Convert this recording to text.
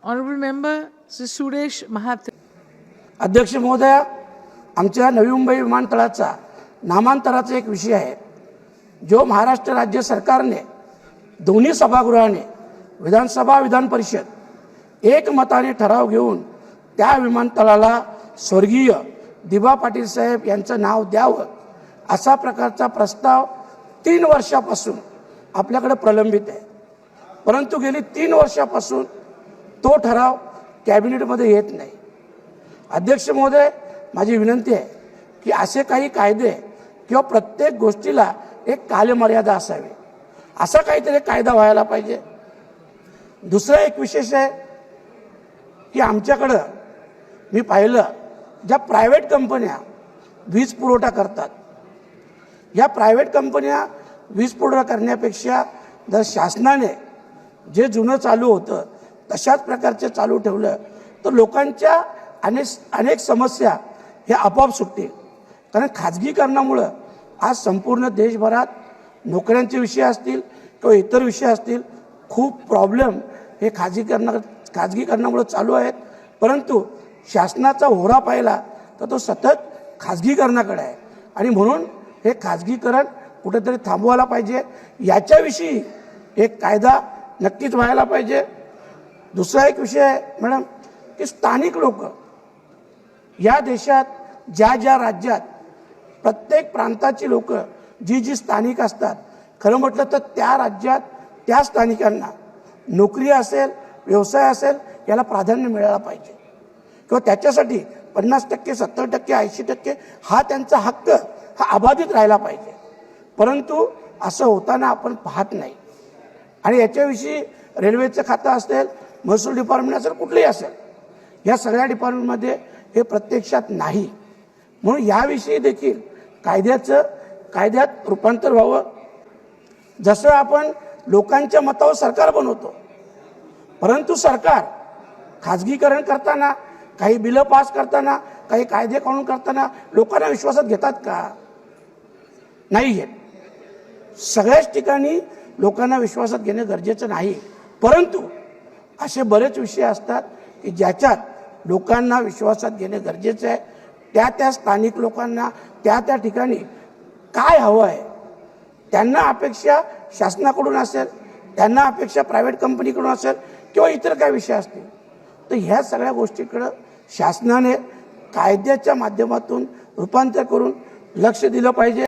Honorable Member Sir Suresh Mahathir. अध्यक्ष महोदय, आमच्या नवी मुंबई विमानतळाचा नामांतराचा एक विषय आहे जो महाराष्ट्र राज्य सरकारने दोन्ही सभागृहाने विधानसभा विधान परिषद एकमताने ठराव घेऊन त्या विमानतळाला स्वर्गीय दिबा पाटील साहेब यांचं नाव द्यावं असा प्रकारचा प्रस्ताव 3 वर्षापासून आपल्याकडे प्रलंबित आहे। परंतु गेली 3 वर्षापासून तो ठराव कॅबिनेटमध्ये येत नाही। अध्यक्ष महोदय, माझी विनंती आहे की असे काही कायदे किंवा प्रत्येक गोष्टीला एक कालमर्यादा असावी, असा काहीतरी कायदा व्हायला पाहिजे। दुसरा एक विशेष आहे की आमच्याकडं मी पाहिलं ज्या प्रायव्हेट कंपन्या वीज पुरवठा करतात, या प्रायव्हेट कंपन्या वीज पुरवठा करण्यापेक्षा जर शासनाने जे जुनं चालू होतं तशाच प्रकारचे चालू ठेवलं तर लोकांच्या अनेक समस्या हे आपोआप सुटतील। कारण खाजगीकरणामुळं आज संपूर्ण देशभरात नोकऱ्यांचे विषय असतील किंवा इतर विषय असतील, खूप प्रॉब्लेम हे खाजगीकरणामुळे चालू आहेत। परंतु शासनाचा होरा पाहिला तर तो सतत खाजगीकरणाकडे आहे आणि म्हणून हे खाजगीकरण कुठेतरी थांबवायला पाहिजे। याच्याविषयी एक कायदा नक्कीच व्हायला पाहिजे। दुसरा एक विषय आहे मॅडम की स्थानिक लोक या देशात ज्या ज्या राज्यात प्रत्येक प्रांताची लोक जी स्थानिक असतात, खरं म्हटलं तर त्या राज्यात त्या स्थानिकांना नोकरी असेल, व्यवसाय असेल, याला प्राधान्य मिळायला पाहिजे किंवा त्याच्यासाठी 50%, 70%, 80% हा त्यांचा हक्क हा अबाधित राहिला पाहिजे। परंतु असं होताना आपण पाहत नाही आणि याच्याविषयी रेल्वेचं खातं असेल, महसूल डिपार्टमेंट असेल, कुठलंही असेल, या सगळ्या डिपार्टमेंटमध्ये हे प्रत्यक्षात नाही। म्हणून याविषयी देखील कायद्यात रूपांतर व्हावं। जसं आपण लोकांच्या मतावर सरकार बनवतो, परंतु सरकार खाजगीकरण करताना, काही बिलं पास करताना, काही कायदे कानून करताना लोकांना विश्वासात घेतात का? नाही घेत। सगळ्याच ठिकाणी लोकांना विश्वासात घेणं गरजेचं नाही, परंतु असे बरेच विषय असतात की ज्याच्यात लोकांना विश्वासात घेणे गरजेचं आहे। त्या स्थानिक लोकांना त्या ठिकाणी काय हवं आहे, त्यांना अपेक्षा शासनाकडून असेल, त्यांना अपेक्षा प्रायव्हेट कंपनीकडून असेल किंवा इतर काय विषय असतील, तर ह्या सगळ्या गोष्टीकडं शासनाने कायद्याच्या माध्यमातून रूपांतर करून लक्ष दिलं पाहिजे।